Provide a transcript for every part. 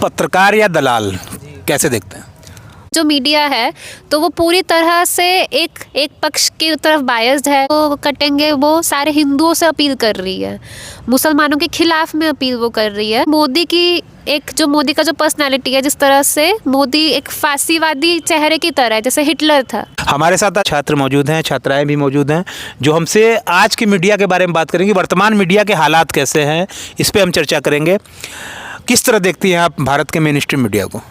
पत्रकार या दलाल कैसे देखते हैं? जो मीडिया है तो वो पूरी तरह से एक पक्ष की तरफ बायस्ड है। वो कटेंगे, वो सारे हिंदुओं से अपील कर रही है, मुसलमानों के खिलाफ में अपील वो कर रही है। मोदी का जो पर्सनालिटी है, जिस तरह से मोदी एक फांसीवादी चेहरे की तरह है, जैसे हिटलर था। हमारे साथ छात्र मौजूद हैं, छात्राएं भी मौजूद हैं, जो हमसे आज की मीडिया के बारे में बात करेंगे। वर्तमान मीडिया के हालात कैसे हैं, इस पर हम चर्चा करेंगे। किस तरह देखती हैं आप भारत के मेन स्ट्रीम मीडिया को?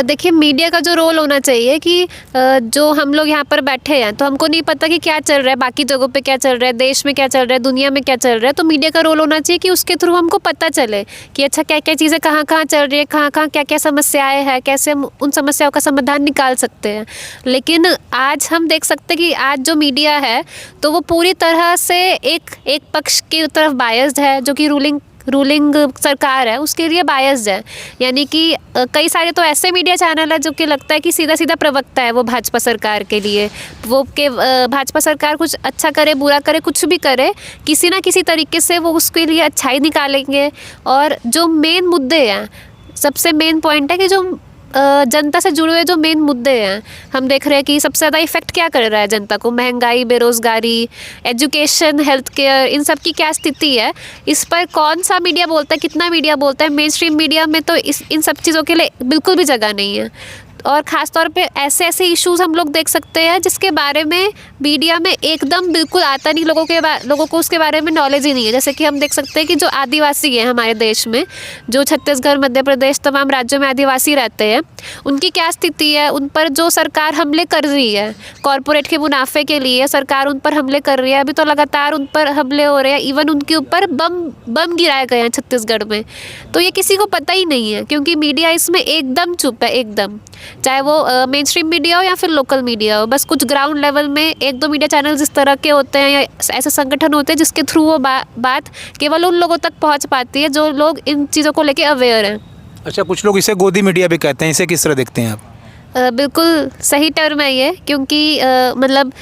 देखिए, मीडिया का जो रोल होना चाहिए कि जो हम लोग यहाँ पर बैठे हैं तो हमको नहीं पता कि क्या चल रहा है, बाकी जगहों पे क्या चल रहा है, देश में क्या चल रहा है, दुनिया में क्या चल रहा है। तो मीडिया का रोल होना चाहिए कि उसके थ्रू हमको पता चले कि अच्छा क्या क्या चीज़ें कहाँ कहाँ चल रही है, कहाँ कहाँ क्या क्या समस्याएं हैं, कैसे हम उन समस्याओं का समाधान निकाल सकते हैं। लेकिन आज हम देख सकते हैं कि आज जो मीडिया है तो वो पूरी तरह से एक पक्ष की तरफ बायस्ड है, जो कि रूलिंग सरकार है उसके लिए बायस्ड है। यानी कि कई सारे तो ऐसे मीडिया चैनल है जो कि लगता है कि सीधा सीधा प्रवक्ता है वो भाजपा सरकार के लिए। वो के भाजपा सरकार कुछ अच्छा करे, बुरा करे, कुछ भी करे, किसी ना किसी तरीके से वो उसके लिए अच्छाई निकालेंगे। और जो मेन मुद्दे हैं, सबसे मेन पॉइंट है कि जो जनता से जुड़े हुए जो मेन मुद्दे हैं, हम देख रहे हैं कि सबसे ज़्यादा इफेक्ट क्या कर रहा है जनता को, महंगाई, बेरोज़गारी, एजुकेशन, हेल्थ केयर, इन सब की क्या स्थिति है, इस पर कौन सा मीडिया बोलता है, कितना मीडिया बोलता है। मेन स्ट्रीम मीडिया में तो इन सब चीज़ों के लिए बिल्कुल भी जगह नहीं है। और ख़ास तौर पे ऐसे इश्यूज़ हम लोग देख सकते हैं जिसके बारे में मीडिया में एकदम बिल्कुल आता नहीं, लोगों को उसके बारे में नॉलेज ही नहीं है। जैसे कि हम देख सकते हैं कि जो आदिवासी हैं हमारे देश में, जो छत्तीसगढ़, मध्य प्रदेश, तमाम राज्यों में आदिवासी रहते हैं, उनकी क्या स्थिति है, उन पर जो सरकार हमले कर रही है कॉरपोरेट के मुनाफे के लिए, सरकार उन पर हमले कर रही है। अभी तो लगातार उन पर हमले हो रहे हैं, इवन उनके ऊपर बम गिराए गए हैं छत्तीसगढ़ में। तो ये किसी को पता ही नहीं है, क्योंकि मीडिया इसमें एकदम चुप है, एकदम। चाहे वो मेन स्ट्रीम मीडिया हो या फिर लोकल मीडिया हो, बस कुछ ग्राउंड लेवल में एक दो मीडिया चैनल इस तरह के होते हैं या ऐसे संगठन होते हैं जिसके थ्रू वो बात केवल उन लोगों तक पहुंच पाती है जो लोग इन चीज़ों को लेके अवेयर हैं। अच्छा, कुछ लोग इसे गोदी मीडिया भी कहते हैं, इसे किस तरह देखते हैं आप? बिल्कुल सही टर्म है ये, क्योंकि मतलब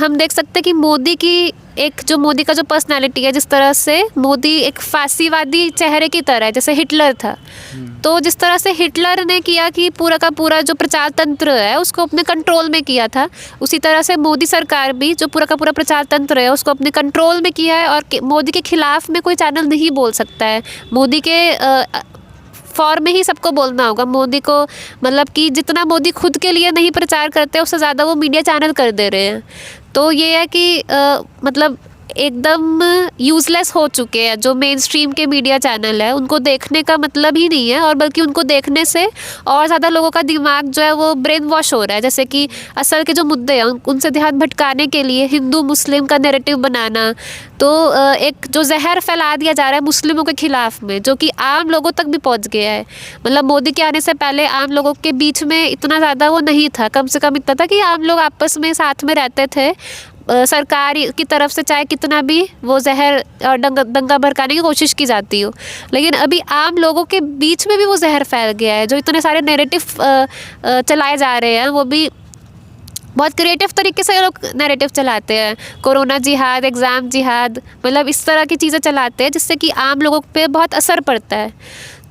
हम देख सकते हैं कि मोदी का जो पर्सनालिटी है, जिस तरह से मोदी एक फांसीवादी चेहरे की तरह है, जैसे हिटलर था। तो जिस तरह से हिटलर ने किया कि पूरा का पूरा जो प्रचार तंत्र है उसको अपने कंट्रोल में किया था, उसी तरह से मोदी सरकार भी जो पूरा का पूरा प्रचार तंत्र है उसको अपने कंट्रोल में किया है। और मोदी के खिलाफ में कोई चैनल नहीं बोल सकता है, मोदी के फॉर्म में ही सबको बोलना होगा। मोदी को मतलब कि जितना मोदी खुद के लिए नहीं प्रचार करते उससे ज़्यादा वो मीडिया चैनल कर दे रहे हैं। तो ये है कि मतलब एकदम यूज़लेस हो चुके हैं जो मेन स्ट्रीम के मीडिया चैनल है, उनको देखने का मतलब ही नहीं है। और बल्कि उनको देखने से और ज़्यादा लोगों का दिमाग जो है वो ब्रेन वॉश हो रहा है। जैसे कि असल के जो मुद्दे हैं उनसे ध्यान भटकाने के लिए हिंदू मुस्लिम का नैरेटिव बनाना, तो एक जो जहर फैला दिया जा रहा है मुस्लिमों के खिलाफ में, जो कि आम लोगों तक भी पहुंच गया है। मतलब मोदी के आने से पहले आम लोगों के बीच में इतना ज़्यादा वो नहीं था, कम से कम इतना था कि आम लोग आपस में साथ में रहते थे। सरकार की तरफ से चाहे कितना भी वो जहर और दंगा भड़काने की कोशिश की जाती हो, लेकिन अभी आम लोगों के बीच में भी वो जहर फैल गया है। जो इतने सारे नैरेटिव चलाए जा रहे हैं, वो भी बहुत क्रिएटिव तरीके से लोग नैरेटिव चलाते हैं। कोरोना जिहाद, एग्ज़ाम जिहाद, मतलब इस तरह की चीज़ें चलाते हैं जिससे कि आम लोगों पे बहुत असर पड़ता है।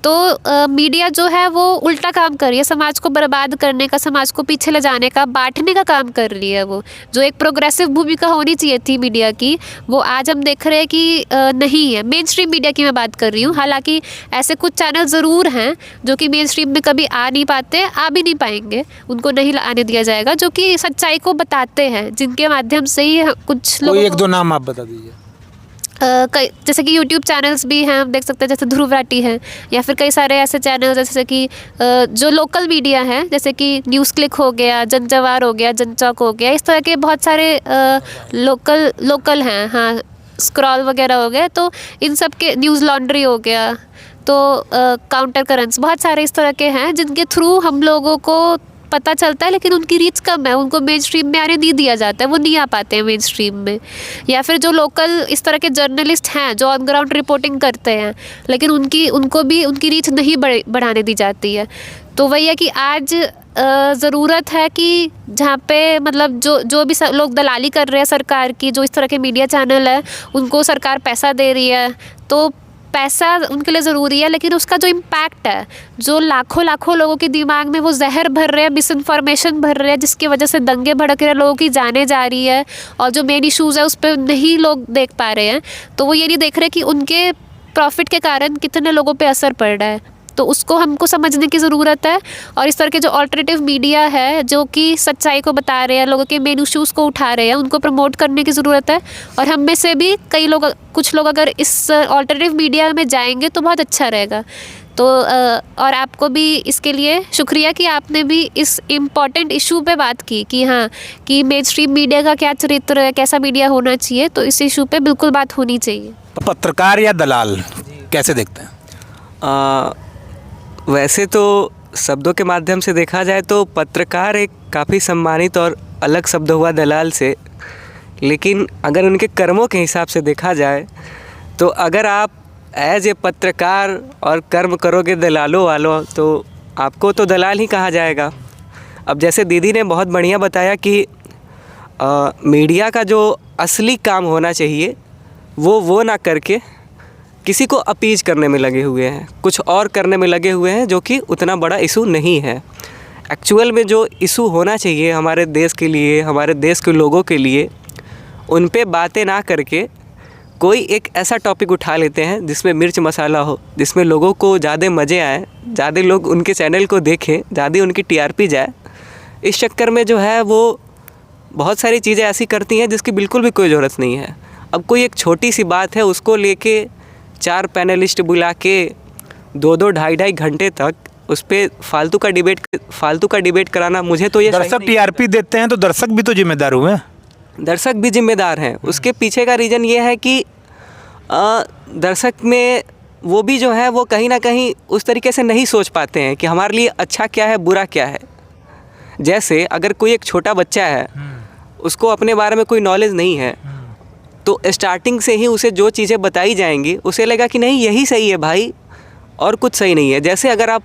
तो मीडिया जो है वो उल्टा काम कर रही है, समाज को बर्बाद करने का, समाज को पीछे ले जाने का, बांटने का काम कर रही है। वो जो एक प्रोग्रेसिव भूमिका होनी चाहिए थी मीडिया की, वो आज हम देख रहे हैं कि नहीं है। मेन स्ट्रीम मीडिया की मैं बात कर रही हूँ। हालांकि ऐसे कुछ चैनल ज़रूर हैं जो कि मेन स्ट्रीम में कभी आ नहीं पाते, आ भी नहीं पाएंगे, उनको नहीं आने दिया जाएगा, जो कि सच्चाई को बताते हैं, जिनके माध्यम से ही कुछ लोग। एक दो नाम आप बता दीजिए। जैसे कि यूट्यूब चैनल्स भी हैं, हम देख सकते हैं, जैसे ध्रुव राठी हैं, या फिर कई सारे ऐसे चैनल जैसे कि जो लोकल मीडिया हैं, जैसे कि न्यूज़ क्लिक हो गया, जनजवार हो गया, जनचौक हो गया, इस तरह के बहुत सारे लोकल हैं। हाँ, स्क्रॉल वगैरह हो गया, तो इन सब के, न्यूज़ लॉन्ड्री हो गया, तो काउंटर करंट्स, बहुत सारे इस तरह के हैं जिनके थ्रू हम लोगों को पता चलता है, लेकिन उनकी रीच कम है, उनको मेन स्ट्रीम में आने नहीं दिया जाता है, वो नहीं आ पाते हैं मेन स्ट्रीम में। या फिर जो लोकल इस तरह के जर्नलिस्ट हैं जो ऑन ग्राउंड रिपोर्टिंग करते हैं, लेकिन उनको भी उनकी रीच नहीं बढ़ाने दी जाती है। तो वही है कि आज ज़रूरत है कि जहाँ पे मतलब जो भी लोग दलाली कर रहे हैं सरकार की, जो इस तरह के मीडिया चैनल है उनको सरकार पैसा दे रही है, तो पैसा उनके लिए ज़रूरी है, लेकिन उसका जो इम्पैक्ट है, जो लाखों लाखों लोगों के दिमाग में वो जहर भर रहे हैं, मिस इन्फॉर्मेशन भर रहे हैं, जिसकी वजह से दंगे भड़क रहे हैं, लोगों की जाने जा रही है, और जो मेन इश्यूज़ है उस पर नहीं लोग देख पा रहे हैं, तो वो ये नहीं देख रहे कि उनके प्रॉफिट के कारण कितने लोगों पे असर पड़ रहा है। तो उसको हमको समझने की ज़रूरत है, और इस तरह के जो ऑल्टरनेटिव मीडिया है जो कि सच्चाई को बता रहे हैं, लोगों के मेन इश्यूज़ को उठा रहे हैं, उनको प्रमोट करने की ज़रूरत है। और हम में से भी कुछ लोग अगर इस ऑल्टरनेटिव मीडिया में जाएंगे तो बहुत अच्छा रहेगा। तो और आपको भी इसके लिए शुक्रिया कि आपने भी इस इम्पॉर्टेंट इशू पे बात की कि हाँ, कि मेन स्ट्रीम मीडिया का क्या चरित्र है, कैसा मीडिया होना चाहिए। तो इस इशू पे बिल्कुल बात होनी चाहिए। पत्रकार या दलाल कैसे देखते हैं? वैसे तो शब्दों के माध्यम से देखा जाए तो पत्रकार एक काफ़ी सम्मानित और अलग शब्द हुआ दलाल से, लेकिन अगर उनके कर्मों के हिसाब से देखा जाए तो अगर आप एज ए पत्रकार और कर्म करोगे दलालों वालों तो आपको तो दलाल ही कहा जाएगा। अब जैसे दीदी ने बहुत बढ़िया बताया कि मीडिया का जो असली काम होना चाहिए वो ना करके किसी को अपीज करने में लगे हुए हैं, कुछ और करने में लगे हुए हैं, जो कि उतना बड़ा इशू नहीं है। एक्चुअल में जो इशू होना चाहिए हमारे देश के लिए, हमारे देश के लोगों के लिए, उन पे बातें ना करके कोई एक ऐसा टॉपिक उठा लेते हैं जिसमें मिर्च मसाला हो, जिसमें लोगों को ज़्यादा मज़े आए, ज़्यादा लोग उनके चैनल को देखें, ज़्यादा उनकी टीआरपी जाए। इस चक्कर में जो है वो बहुत सारी चीज़ें ऐसी करती हैं जिसकी बिल्कुल भी कोई ज़रूरत नहीं है। अब कोई एक छोटी सी बात है, उसको लेके 4 पैनलिस्ट बुला के 2-2 ढाई घंटे तक उस पर फालतू का डिबेट कराना, मुझे तो ये दर्शक टीआरपी देते हैं तो दर्शक भी तो जिम्मेदार हुए। दर्शक भी जिम्मेदार हैं। उसके पीछे का रीज़न ये है कि दर्शक में वो भी जो है वो कहीं ना कहीं उस तरीके से नहीं सोच पाते हैं कि हमारे लिए अच्छा क्या है, बुरा क्या है। जैसे अगर कोई एक छोटा बच्चा है, उसको अपने बारे में कोई नॉलेज नहीं है, तो स्टार्टिंग से ही उसे जो चीज़ें बताई जाएंगी उसे लगेगा कि नहीं यही सही है भाई और कुछ सही नहीं है। जैसे अगर आप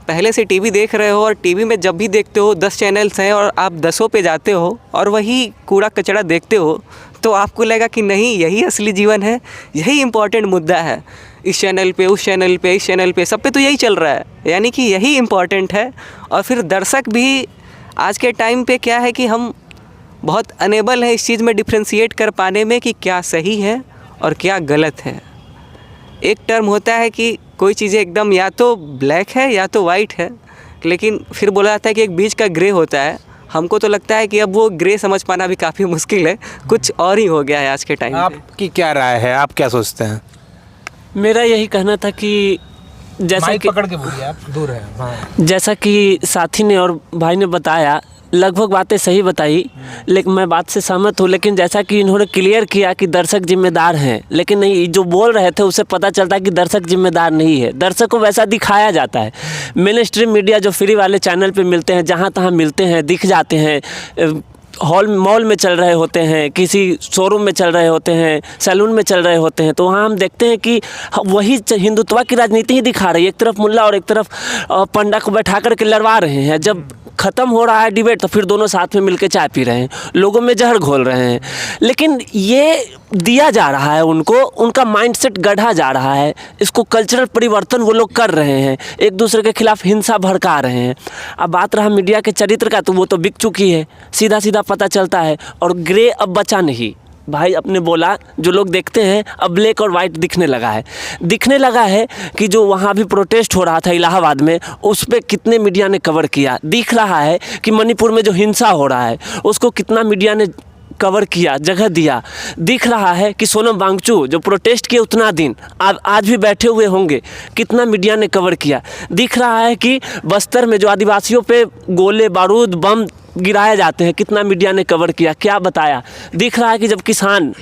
पहले से टीवी देख रहे हो और टीवी में जब भी देखते हो 10 चैनल्स हैं और आप 10 पे जाते हो और वही कूड़ा कचरा देखते हो, तो आपको लगेगा कि नहीं यही असली जीवन है, यही इम्पॉर्टेंट मुद्दा है। इस चैनल पे, उस चैनल पे, इस चैनल पे, सब पे तो यही चल रहा है, यानी कि यही इम्पॉर्टेंट है। और फिर दर्शक भी आज के टाइम पे क्या है कि हम बहुत अनेबल है इस चीज़ में डिफ्रेंशिएट कर पाने में कि क्या सही है और क्या गलत है। एक टर्म होता है कि कोई चीज़ें एकदम या तो ब्लैक है या तो वाइट है, लेकिन फिर बोला जाता है कि एक बीच का ग्रे होता है। हमको तो लगता है कि अब वो ग्रे समझ पाना भी काफ़ी मुश्किल है, कुछ और ही हो गया है आज के टाइम पे। आपकी क्या राय है, आप क्या सोचते हैं? मेरा यही कहना था कि जैसा कि पकड़ के बोलिए, आप दूर हैं। हाँ। जैसा कि साथी ने और भाई ने बताया, लगभग बातें सही बताई, लेकिन मैं बात से सहमत हूँ। लेकिन जैसा कि इन्होंने क्लियर किया कि दर्शक जिम्मेदार हैं, लेकिन नहीं, जो बोल रहे थे उससे पता चलता है कि दर्शक जिम्मेदार नहीं है। दर्शक को वैसा दिखाया जाता है। मेन स्ट्रीम मीडिया जो फ्री वाले चैनल पे मिलते हैं, जहाँ तहाँ मिलते हैं, दिख जाते हैं, मॉल में चल रहे होते हैं, किसी शोरूम में चल रहे होते हैं, सैलून में चल रहे होते हैं, तो वहाँ हम देखते हैं कि वही हिंदुत्व की राजनीति ही दिखा रही है। एक तरफ मुल्ला और एक तरफ पंडा को बैठा करके लड़वा रहे हैं। जब ख़त्म हो रहा है डिबेट तो फिर दोनों साथ में मिलकर चाय पी रहे हैं, लोगों में जहर घोल रहे हैं। लेकिन ये दिया जा रहा है उनको, उनका माइंडसेट गढ़ा जा रहा है। इसको कल्चरल परिवर्तन वो लोग कर रहे हैं, एक दूसरे के खिलाफ हिंसा भड़का रहे हैं। अब बात रहा मीडिया के चरित्र का, तो वो तो बिक चुकी है, सीधा सीधा पता चलता है। और ग्रे अब बचा नहीं। भाई अपने बोला, जो लोग देखते हैं अब ब्लैक और वाइट दिखने लगा है कि जो वहाँ भी प्रोटेस्ट हो रहा था इलाहाबाद में, उस पर कितने मीडिया ने कवर किया। दिख रहा है कि मणिपुर में जो हिंसा हो रहा है उसको कितना मीडिया ने कवर किया, जगह दिया। दिख रहा है कि सोनम वांगचू जो प्रोटेस्ट किए उतना दिन आज भी बैठे हुए होंगे, कितना मीडिया ने कवर किया। दिख रहा है कि बस्तर में जो आदिवासियों पे गोले बारूद बम गिराए जाते हैं, कितना मीडिया ने कवर किया, क्या बताया। दिख रहा है कि जब किसान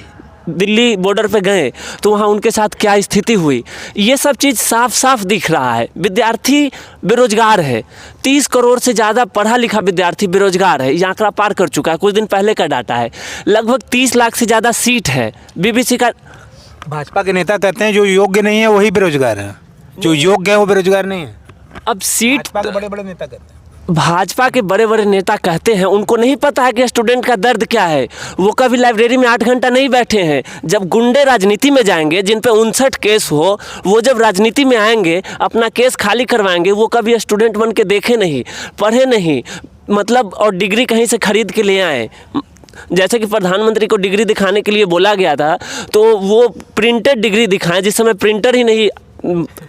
दिल्ली बॉर्डर पे गए तो वहाँ उनके साथ क्या स्थिति हुई। ये सब चीज़ साफ साफ दिख रहा है। विद्यार्थी बेरोजगार है, 30 करोड़ से ज़्यादा पढ़ा लिखा विद्यार्थी बेरोजगार है। ये आंकड़ा पार कर चुका है, कुछ दिन पहले का डाटा है। लगभग 30 लाख से ज़्यादा सीट है। BBC का भाजपा के नेता कहते हैं जो योग्य नहीं है वही बेरोजगार है, जो योग्य है वो बेरोजगार नहीं है। अब सीट भाजपा के बड़े बड़े नेता कहते हैं। भाजपा के बड़े बड़े नेता कहते हैं उनको नहीं पता है कि स्टूडेंट का दर्द क्या है। वो कभी लाइब्रेरी में 8 घंटा नहीं बैठे हैं। जब गुंडे राजनीति में जाएंगे, जिन पे 59 केस हो, वो जब राजनीति में आएंगे, अपना केस खाली करवाएंगे, वो कभी स्टूडेंट बन के देखे नहीं, पढ़े नहीं, मतलब और डिग्री कहीं से खरीद के ले आए। जैसे कि प्रधानमंत्री को डिग्री दिखाने के लिए बोला गया था, तो वो प्रिंटेड डिग्री दिखाएं, जिस समय प्रिंटर ही नहीं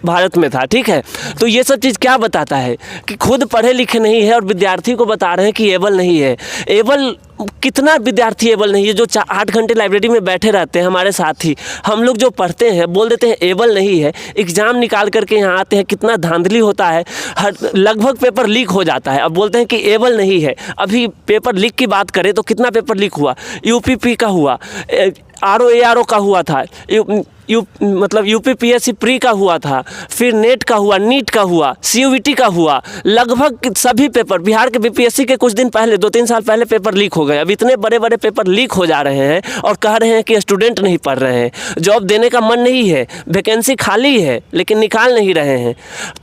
भारत में था। ठीक है, तो ये सब चीज़ क्या बताता है कि खुद पढ़े लिखे नहीं है और विद्यार्थी को बता रहे हैं कि एबल नहीं है। एबल कितना विद्यार्थी एबल नहीं है जो 8 घंटे लाइब्रेरी में बैठे रहते हैं। हमारे साथ ही हम लोग जो पढ़ते हैं बोल देते हैं एबल नहीं है, एग्ज़ाम निकाल करके यहाँ आते हैं, कितना धांधली होता है, हर लगभग पेपर लीक हो जाता है। अब बोलते हैं कि एबल नहीं है। अभी पेपर लीक की बात करें तो कितना पेपर लीक हुआ, यूपीपी का हुआ, RO का हुआ था, मतलब यूपीपीएससी प्री का हुआ था, फिर नेट का हुआ, नीट का हुआ, CUET का हुआ, लगभग सभी पेपर। बिहार के BPSC के कुछ दिन पहले 2-3 साल पहले पेपर लीक हो गए। अब इतने बड़े बड़े पेपर लीक हो जा रहे हैं और कह रहे हैं कि स्टूडेंट नहीं पढ़ रहे हैं, जॉब देने का मन नहीं है, वैकेंसी खाली है लेकिन निकाल नहीं रहे हैं।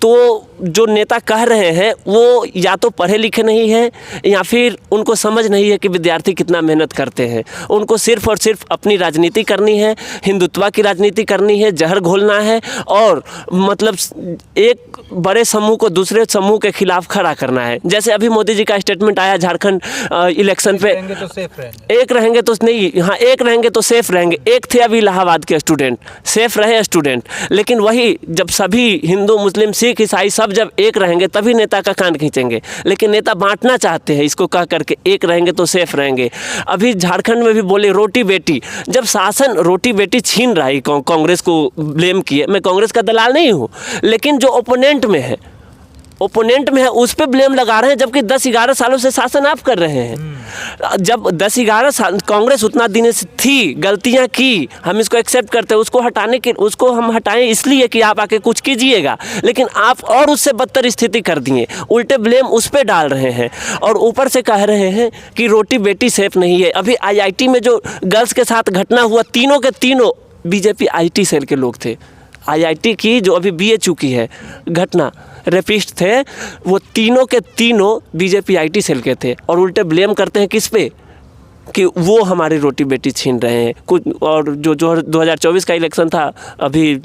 तो जो नेता कह रहे हैं वो या तो पढ़े लिखे नहीं हैं या फिर उनको समझ नहीं है कि विद्यार्थी कितना मेहनत करते हैं। उनको सिर्फ और सिर्फ अपनी राजनीति करनी है, हिंदुत्व की राजनीति करनी है, जहर घोलना है और मतलब एक बड़े समूह को दूसरे समूह के खिलाफ खड़ा करना है। जैसे अभी मोदी जी का स्टेटमेंट आया झारखंड इलेक्शन पे, तो सेफ रहेंगे। एक रहेंगे तो नहीं, हाँ एक रहेंगे तो सेफ रहेंगे। एक थे अभी इलाहाबाद के स्टूडेंट, सेफ रहे स्टूडेंट, लेकिन वही जब सभी हिंदू मुस्लिम सिख ईसाई सब जब एक रहेंगे तभी नेता का कान खींचेंगे। लेकिन नेता बांटना चाहते हैं इसको कह करके, एक रहेंगे तो सेफ रहेंगे। अभी झारखंड में भी बोले रोटी बेटी, जब शासन रोटी बेटी छीन रहा है, कांग्रेस को ब्लेम किए। मैं कांग्रेस का दलाल नहीं हूँ, लेकिन जो ओपोनेंट में है उस पर ब्लेम लगा रहे हैं, जबकि 10-11 सालों से शासन आप कर रहे हैं। जब 10-11 साल कांग्रेस उतना दिन से थी, गलतियां की, हम इसको एक्सेप्ट करते हैं, उसको हम हटाएं इसलिए कि आप आके कुछ कीजिएगा, लेकिन आप और उससे बदतर स्थिति कर दिए, उल्टे ब्लेम उस पर डाल रहे हैं और ऊपर से कह रहे हैं कि रोटी बेटी सेफ नहीं है। अभी IIT में जो गर्ल्स के साथ घटना हुआ, तीनों के तीनों BJP IT सेल के लोग थे। IIT की जो अभी BA चुकी है घटना, रेपिस्ट थे, वो तीनों के तीनों BJP IT सेल के थे और उल्टे ब्लेम करते हैं किस पे कि वो हमारी रोटी बेटी छीन रहे हैं कुछ। और जो 2024 का इलेक्शन था अभी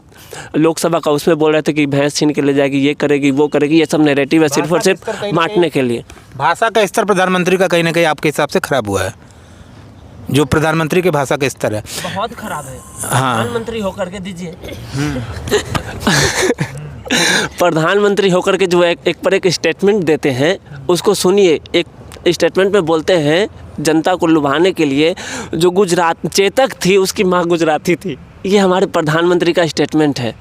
लोकसभा का, उसमें बोल रहे थे कि भैंस छीन के ले जाएगी, ये करेगी वो करेगी। ये सब नैरेटिव है सिर्फ और सिर्फ बांटने के लिए। भाषा का स्तर प्रधानमंत्री का कहीं ना कहीं आपके हिसाब से खराब हुआ है, जो प्रधानमंत्री के भाषा का स्तर है बहुत खराब है। हाँ। प्रधानमंत्री होकर के दीजिए प्रधानमंत्री होकर के जो एक पर एक स्टेटमेंट देते हैं उसको सुनिए। एक स्टेटमेंट में बोलते हैं जनता को लुभाने के लिए, जो गुजरात चेतक थी उसकी माँ गुजराती थी। ये हमारे प्रधानमंत्री का स्टेटमेंट है,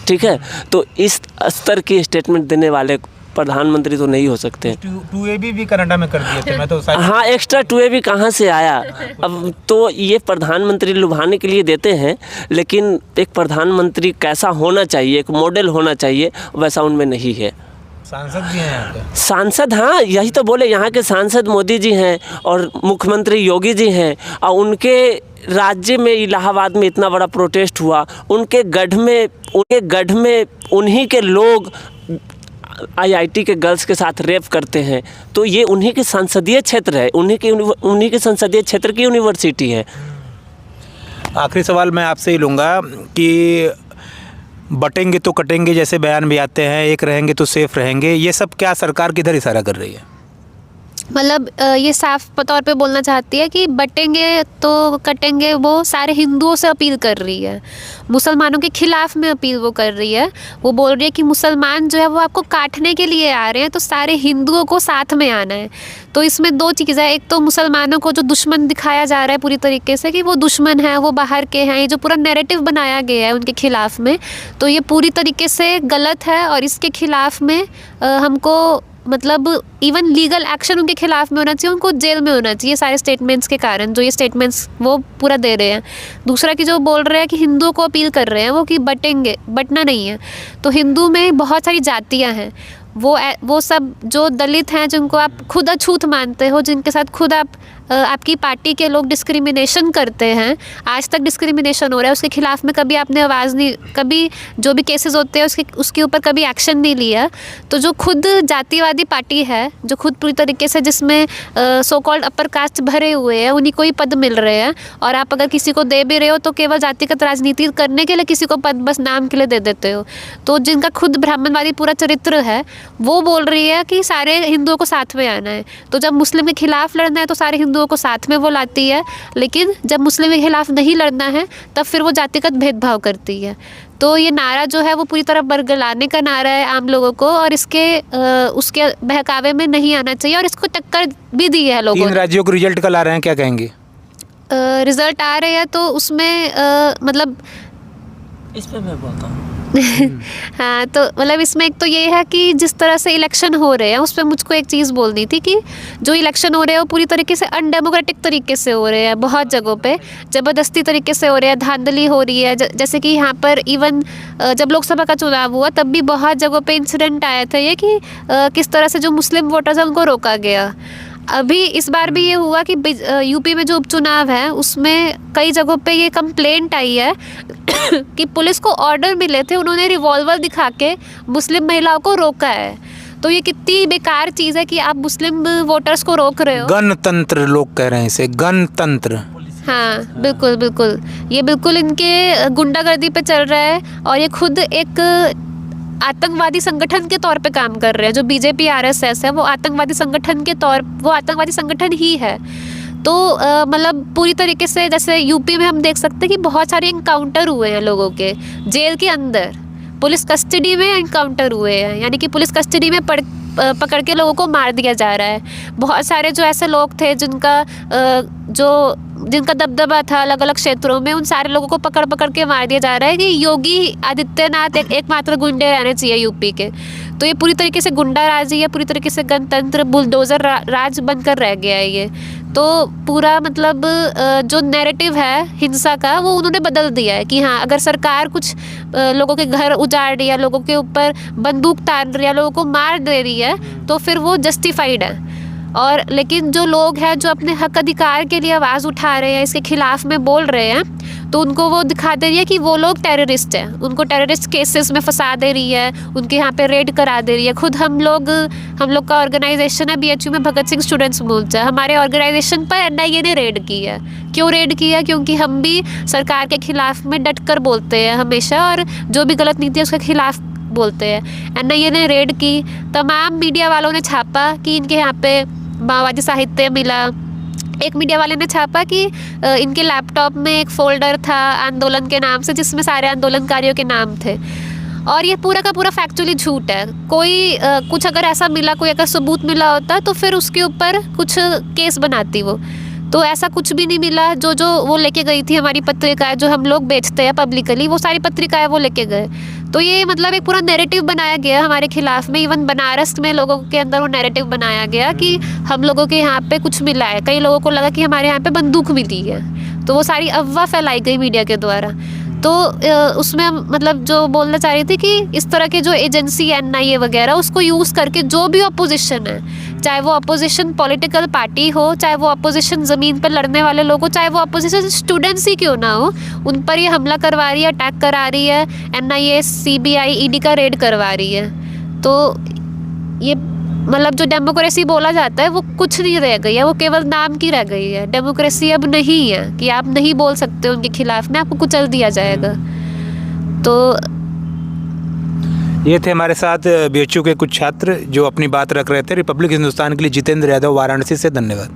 ठीक है। तो इस स्तर की स्टेटमेंट देने वाले प्रधानमंत्री तो नहीं हो सकते। 2AB भी कनाडा में कर दिए थे, मैं तो हाँ, एक्स्ट्रा 2AB कहाँ से आया? अब तो ये प्रधानमंत्री लुभाने के लिए देते हैं, लेकिन एक प्रधानमंत्री कैसा होना चाहिए, एक मॉडल होना चाहिए, वैसा उनमें नहीं है। सांसद भी हैं यहाँ के। सांसद, हाँ यही तो बोले, यहाँ के सांसद मोदी जी हैं और मुख्यमंत्री योगी जी हैं। और उनके राज्य में इलाहाबाद में इतना बड़ा प्रोटेस्ट हुआ, उनके गढ़ में उन्हीं के लोग IIT के गर्ल्स के साथ रेप करते हैं। तो ये उन्हीं के संसदीय क्षेत्र है, उन्हीं के संसदीय क्षेत्र की यूनिवर्सिटी है। आखिरी सवाल मैं आपसे ही लूँगा कि बटेंगे तो कटेंगे जैसे बयान भी आते हैं, एक रहेंगे तो सेफ रहेंगे, ये सब क्या सरकार किधर इशारा कर रही है? मतलब ये साफ तौर पे बोलना चाहती है कि बटेंगे तो कटेंगे, वो सारे हिंदुओं से अपील कर रही है, मुसलमानों के खिलाफ में अपील वो कर रही है। वो बोल रही है कि मुसलमान जो है वो आपको काटने के लिए आ रहे हैं, तो सारे हिंदुओं को साथ में आना है। तो इसमें 2 चीज़ें हैं, एक तो मुसलमानों को जो दुश्मन दिखाया जा रहा है पूरी तरीके से कि वो दुश्मन है, वो बाहर के हैं, ये जो पूरा नैरेटिव बनाया गया है उनके खिलाफ में, तो ये पूरी तरीके से गलत है। और इसके खिलाफ में हमको मतलब इवन लीगल एक्शन उनके खिलाफ में होना चाहिए, उनको जेल में होना चाहिए सारे स्टेटमेंट्स के कारण, जो ये स्टेटमेंट्स वो पूरा दे रहे हैं। दूसरा कि जो बोल रहे हैं कि हिंदुओं को अपील कर रहे हैं वो कि बटेंगे, बटना नहीं है। तो हिंदू में बहुत सारी जातियां हैं, वो सब जो दलित हैं, जिनको आप खुद अछूत मानते हो, जिनके साथ खुद आप आपकी पार्टी के लोग डिस्क्रिमिनेशन करते हैं, आज तक डिस्क्रिमिनेशन हो रहा है, उसके खिलाफ में कभी आपने आवाज़ नहीं, कभी जो भी केसेस होते हैं उसके ऊपर कभी एक्शन नहीं लिया। तो जो खुद जातिवादी पार्टी है, जो खुद पूरी तरीके से जिसमें सो कॉल्ड अपर कास्ट भरे हुए हैं, उन्हीं को ही पद मिल रहे हैं, और आप अगर किसी को दे भी रहे हो तो केवल जातिगत राजनीति करने के लिए किसी को पद बस नाम के लिए दे देते हो। तो जिनका खुद ब्राह्मणवादी पूरा चरित्र है वो बोल रही है कि सारे हिंदुओं को साथ में आना है। तो जब मुस्लिम के खिलाफ लड़ना है तो सारे हिंदुओं को साथ में वो लाती है, लेकिन जब मुस्लिम के खिलाफ नहीं लड़ना है तब फिर वो जातिगत भेदभाव करती है। तो ये नारा जो है वो पूरी तरह बरगलाने का नारा है आम लोगों को, और उसके बहकावे में नहीं आना चाहिए, और इसको टक्कर भी दी है लोगों 3 राज्यों के रिजल्ट कल आ रहे हैं, क्या कहेंगे? रिजल्ट आ रहे हैं तो उसमें मतलब इस पर मैं बोलता हूँ। हाँ, तो मतलब इसमें एक तो ये है कि जिस तरह से इलेक्शन हो रहे हैं उस पर मुझको एक चीज़ बोलनी थी कि जो इलेक्शन हो रहे हैं वो पूरी तरीके से अनडेमोक्रेटिक तरीके से हो रहे हैं, बहुत जगहों पे ज़बरदस्ती तरीके से हो रहे हैं, धांधली हो रही है। जैसे कि यहाँ पर इवन जब लोकसभा का चुनाव हुआ तब भी बहुत जगहों पे इंसिडेंट आया था ये कि किस तरह से जो मुस्लिम वोटर्स हैं उनको रोका गया। अभी इस बार भी ये हुआ कि यूपी में जो उपचुनाव है उसमें कई जगहों पे ये कंप्लेंट आई है कि पुलिस को ऑर्डर मिले थे, उन्होंने रिवॉल्वर दिखा के मुस्लिम महिलाओं को रोका है। तो ये कितनी बेकार चीज़ है कि आप मुस्लिम वोटर्स को रोक रहे हो। गणतंत्र लोग कह रहे हैं इसे, गणतंत्र। हाँ बिल्कुल बिल्कुल, ये बिल्कुल इनके गुंडागर्दी पे चल रहा है, और ये खुद एक आतंकवादी संगठन के तौर पे काम कर रहे हैं। जो बीजेपी आरएसएस है वो आतंकवादी संगठन ही है। तो मतलब पूरी तरीके से जैसे यूपी में हम देख सकते हैं कि बहुत सारे इनकाउंटर हुए हैं लोगों के, जेल के अंदर पुलिस कस्टडी में इनकाउंटर हुए हैं, यानी कि पुलिस कस्टडी में पकड़ के लोगों को मार दिया जा रहा है। बहुत सारे जो ऐसे लोग थे जिनका दबदबा था अलग अलग क्षेत्रों में, उन सारे लोगों को पकड़ के मार दिया जा रहा है कि योगी आदित्यनाथ एकमात्र गुंडे रहने चाहिए यूपी के। तो ये पूरी तरीके से गुंडा राजी है, पूरी तरीके से गणतंत्र बुलडोज़र राज बनकर रह गया है ये। तो पूरा मतलब जो नैरेटिव है हिंसा का वो उन्होंने बदल दिया है कि हाँ, अगर सरकार कुछ लोगों के घर उजाड़ रही है, लोगों के ऊपर बंदूक तान रही है, लोगों को मार दे रही है, तो फिर वो जस्टिफाइड है। और लेकिन जो लोग हैं जो अपने हक अधिकार के लिए आवाज़ उठा रहे हैं, इसके खिलाफ में बोल रहे हैं, तो उनको वो दिखा दे रही है कि वो लोग टेररिस्ट हैं, उनको टेररिस्ट केसेस में फंसा दे रही है, उनके यहाँ पे रेड करा दे रही है। खुद हम लोग का ऑर्गेनाइजेशन है BHU में भगत सिंह स्टूडेंट्स मोर्चा, हमारे ऑर्गेनाइजेशन पर NIA ने रेड की है। क्यों रेड की है? क्योंकि हम भी सरकार के खिलाफ में डट कर बोलते हैं हमेशा, और जो भी गलत नीति है उसके खिलाफ बोलते हैं। NIA ने रेड की, तमाम मीडिया वालों ने छापा कि इनके यहाँ पे माओवादी साहित्य मिला। एक मीडिया वाले ने छापा कि इनके लैपटॉप में एक फोल्डर था आंदोलन के नाम से जिसमें सारे आंदोलनकारियों के नाम थे, और ये पूरा का पूरा फैक्चुअली झूठ है। कोई कुछ अगर ऐसा मिला, कोई अगर सबूत मिला होता तो फिर उसके ऊपर कुछ केस बनाती वो, तो ऐसा कुछ भी नहीं मिला। जो वो लेके गई थी हमारी पत्रिकाएं जो हम लोग बेचते हैं पब्लिकली, वो सारी पत्रिकाएं वो लेके गए। तो ये मतलब एक पूरा नैरेटिव बनाया गया हमारे खिलाफ में। इवन बनारस में लोगों के अंदर वो नैरेटिव बनाया गया कि हम लोगों के यहाँ पे कुछ मिला है, कई लोगों को लगा कि हमारे यहाँ पे बंदूक मिली है, तो वो सारी अफवाह फैलाई गई मीडिया के द्वारा। तो उसमें मतलब जो बोलना चाह रही थी कि इस तरह के जो एजेंसी NIA वगैरह उसको यूज़ करके जो भी अपोजिशन है, चाहे वो अपोजिशन पॉलिटिकल पार्टी हो, चाहे वो अपोजिशन ज़मीन पर लड़ने वाले लोग हो, चाहे वो अपोजिशन स्टूडेंट्स ही क्यों ना हो, उन पर ये हमला करवा रही है, अटैक करा रही है, NIA CBI ED का रेड करवा रही है। तो ये मतलब जो डेमोक्रेसी बोला जाता है वो कुछ नहीं रह गई है, वो केवल नाम की रह गई है। डेमोक्रेसी अब नहीं है कि आप नहीं बोल सकते उनके खिलाफ में, आपको कुचल दिया जाएगा। तो ये थे हमारे साथ BHU के कुछ छात्र जो अपनी बात रख रहे थे। रिपब्लिक हिंदुस्तान के लिए जितेंद्र यादव, वाराणसी से। धन्यवाद।